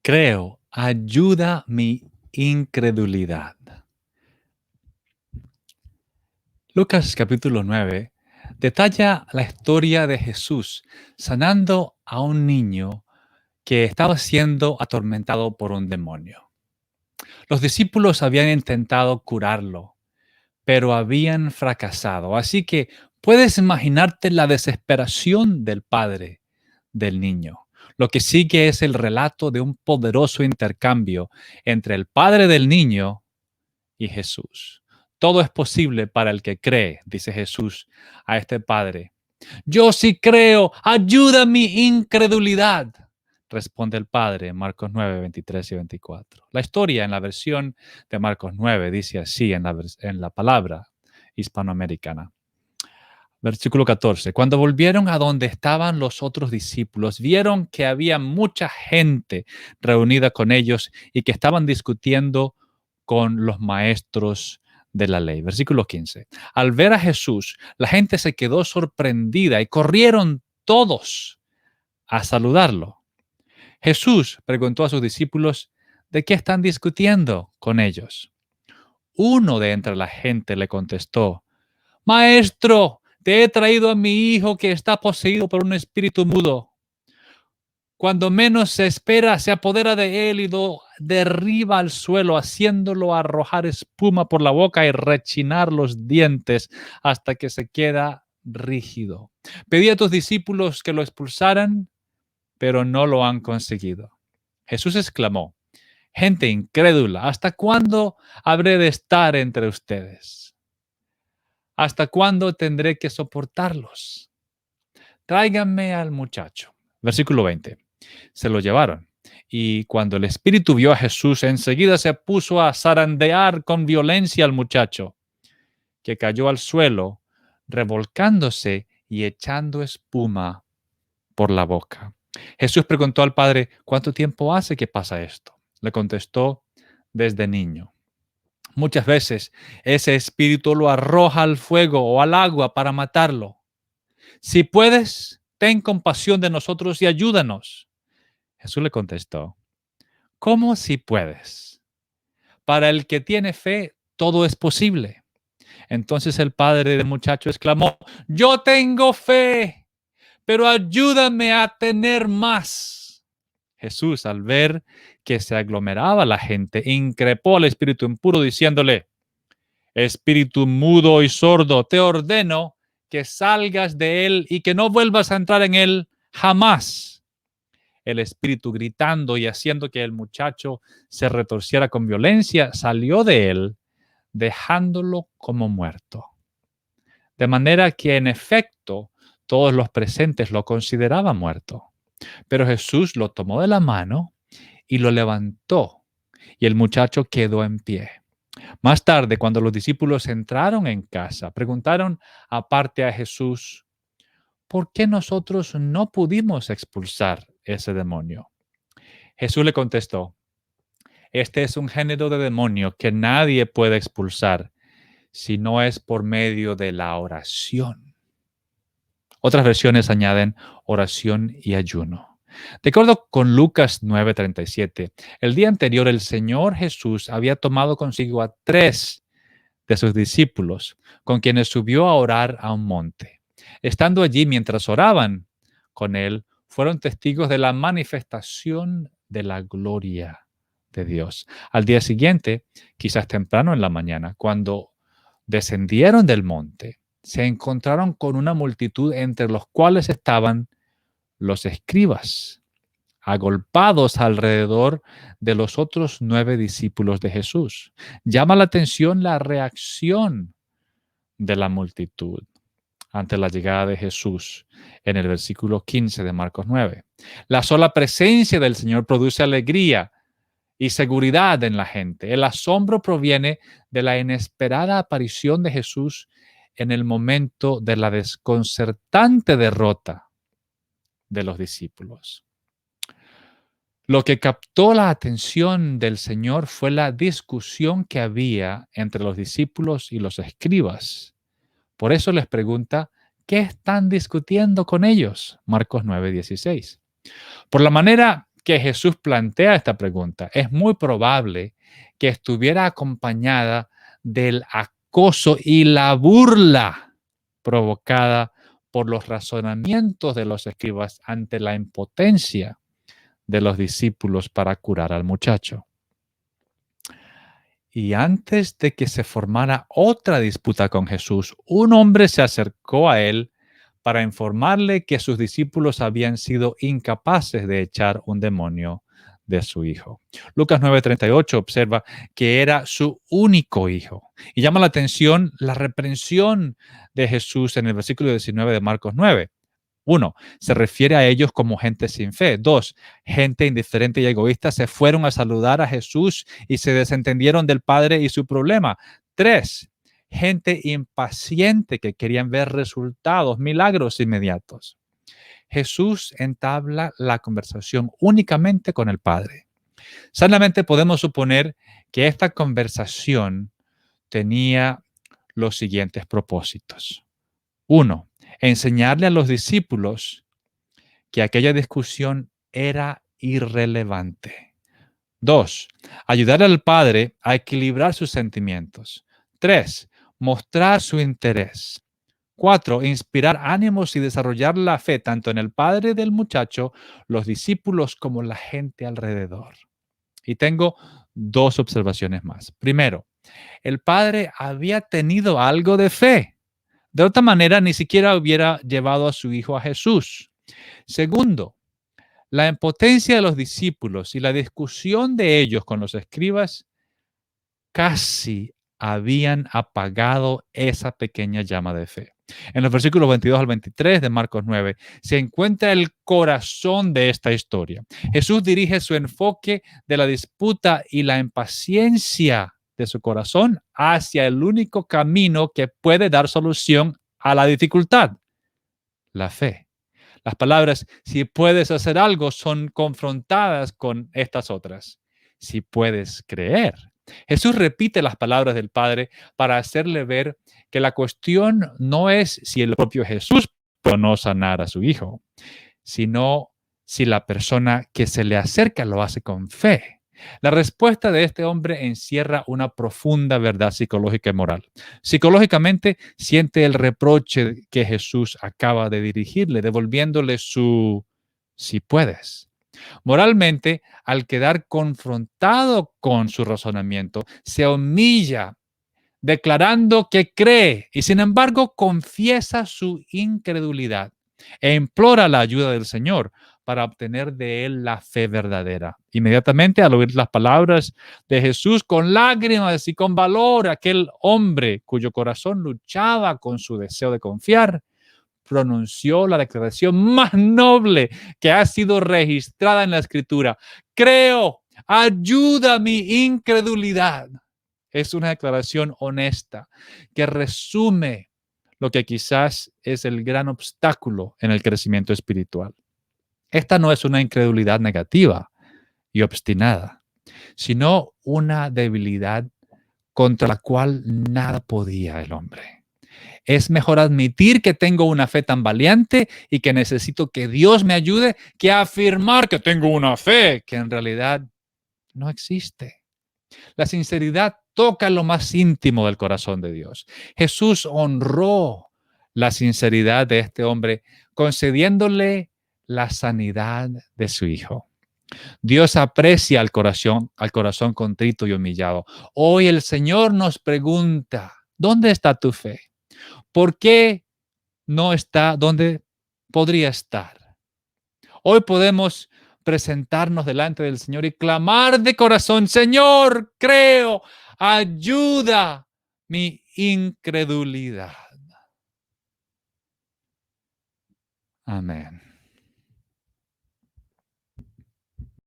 Creo, ayuda mi incredulidad. Lucas capítulo 9 detalla la historia de Jesús sanando a un niño que estaba siendo atormentado por un demonio. Los discípulos habían intentado curarlo, pero habían fracasado. Así que puedes imaginarte la desesperación del padre del niño. Lo que sigue es el relato de un poderoso intercambio entre el padre del niño y Jesús. Todo es posible para el que cree, dice Jesús a este padre. Yo sí creo, ayuda mi incredulidad, responde el padre en Marcos 9, 23 y 24. La historia en la versión de Marcos 9 dice así en la palabra hispanoamericana. Versículo 14. Cuando volvieron a donde estaban los otros discípulos, vieron que había mucha gente reunida con ellos y que estaban discutiendo con los maestros de la ley. Versículo 15. Al ver a Jesús, la gente se quedó sorprendida y corrieron todos a saludarlo. Jesús preguntó a sus discípulos, ¿de qué están discutiendo con ellos? Uno de entre la gente le contestó, Maestro, te he traído a mi hijo que está poseído por un espíritu mudo. Cuando menos se espera, se apodera de él y lo derriba al suelo, haciéndolo arrojar espuma por la boca y rechinar los dientes hasta que se queda rígido. Pedí a tus discípulos que lo expulsaran, pero no lo han conseguido. Jesús exclamó, gente incrédula, ¿hasta cuándo habré de estar entre ustedes? ¿Hasta cuándo tendré que soportarlos? Tráiganme al muchacho. Versículo 20. Se lo llevaron. Y cuando el espíritu vio a Jesús, enseguida se puso a zarandear con violencia al muchacho, que cayó al suelo, revolcándose y echando espuma por la boca. Jesús preguntó al padre, ¿cuánto tiempo hace que pasa esto? Le contestó, desde niño. Muchas veces ese espíritu lo arroja al fuego o al agua para matarlo. Si puedes, ten compasión de nosotros y ayúdanos. Jesús le contestó, ¿cómo si puedes? Para el que tiene fe, todo es posible. Entonces el padre del muchacho exclamó, yo tengo fe, pero ayúdame a tener más. Jesús, al ver que se aglomeraba la gente, increpó al espíritu impuro diciéndole, espíritu mudo y sordo, te ordeno que salgas de él y que no vuelvas a entrar en él jamás. El espíritu, gritando y haciendo que el muchacho se retorciera con violencia, salió de él, dejándolo como muerto. De manera que, en efecto, todos los presentes lo consideraban muerto. Pero Jesús lo tomó de la mano y lo levantó, y el muchacho quedó en pie. Más tarde, cuando los discípulos entraron en casa, preguntaron aparte a Jesús, ¿por qué nosotros no pudimos expulsar ese demonio? Jesús le contestó, este es un género de demonio que nadie puede expulsar si no es por medio de la oración. Otras versiones añaden oración y ayuno. De acuerdo con Lucas 9:37, el día anterior el Señor Jesús había tomado consigo a 3 de sus discípulos, con quienes subió a orar a un monte. Estando allí mientras oraban con él, fueron testigos de la manifestación de la gloria de Dios. Al día siguiente, quizás temprano en la mañana, cuando descendieron del monte, se encontraron con una multitud entre los cuales estaban los escribas, agolpados alrededor de los otros 9 discípulos de Jesús. Llama la atención la reacción de la multitud ante la llegada de Jesús en el versículo 15 de Marcos 9. La sola presencia del Señor produce alegría y seguridad en la gente. El asombro proviene de la inesperada aparición de Jesús en el momento de la desconcertante derrota de los discípulos. Lo que captó la atención del Señor fue la discusión que había entre los discípulos y los escribas. Por eso les pregunta, ¿qué están discutiendo con ellos? Marcos 9:16. Por la manera que Jesús plantea esta pregunta, es muy probable que estuviera acompañada del acoso y la burla provocada por los razonamientos de los escribas ante la impotencia de los discípulos para curar al muchacho. Y antes de que se formara otra disputa con Jesús, un hombre se acercó a él para informarle que sus discípulos habían sido incapaces de echar un demonio de su hijo. Lucas 9:38 observa que era su único hijo. Y llama la atención la reprensión de Jesús en el versículo 19 de Marcos 9. 1. Se refiere a ellos como gente sin fe. 2. Gente indiferente y egoísta se fueron a saludar a Jesús y se desentendieron del Padre y su problema. 3. Gente impaciente que querían ver resultados, milagros inmediatos. Jesús entabla la conversación únicamente con el Padre. Sanamente podemos suponer que esta conversación tenía los siguientes propósitos. 1. Enseñarle a los discípulos que aquella discusión era irrelevante. 2. Ayudar al Padre a equilibrar sus sentimientos. 3. Mostrar su interés. 4. Inspirar ánimos y desarrollar la fe tanto en el padre del muchacho, los discípulos, como la gente alrededor. Y tengo 2 observaciones más. Primero, el padre había tenido algo de fe. De otra manera, ni siquiera hubiera llevado a su hijo a Jesús. Segundo, la impotencia de los discípulos y la discusión de ellos con los escribas casi habían apagado esa pequeña llama de fe. En los versículos 22 al 23 de Marcos 9 se encuentra el corazón de esta historia. Jesús dirige su enfoque de la disputa y la impaciencia de su corazón hacia el único camino que puede dar solución a la dificultad, la fe. Las palabras "si puedes hacer algo" son confrontadas con estas otras. Si puedes creer. Jesús repite las palabras del Padre para hacerle ver que la cuestión no es si el propio Jesús puede o no sanar a su hijo, sino si la persona que se le acerca lo hace con fe. La respuesta de este hombre encierra una profunda verdad psicológica y moral. Psicológicamente siente el reproche que Jesús acaba de dirigirle, devolviéndole su "si puedes". Moralmente, al quedar confrontado con su razonamiento, se humilla, declarando que cree y sin embargo confiesa su incredulidad e implora la ayuda del Señor para obtener de él la fe verdadera. Inmediatamente al oír las palabras de Jesús, con lágrimas y con valor, aquel hombre cuyo corazón luchaba con su deseo de confiar, pronunció la declaración más noble que ha sido registrada en la Escritura. Creo, ayuda mi incredulidad. Es una declaración honesta que resume lo que quizás es el gran obstáculo en el crecimiento espiritual. Esta no es una incredulidad negativa y obstinada, sino una debilidad contra la cual nada podía el hombre. Es mejor admitir que tengo una fe tan valiente y que necesito que Dios me ayude que afirmar que tengo una fe que en realidad no existe. La sinceridad toca lo más íntimo del corazón de Dios. Jesús honró la sinceridad de este hombre concediéndole la sanidad de su hijo. Dios aprecia al corazón contrito y humillado. Hoy el Señor nos pregunta, ¿dónde está tu fe? ¿Por qué no está donde podría estar? Hoy podemos presentarnos delante del Señor y clamar de corazón: Señor, creo, ayuda mi incredulidad. Amén.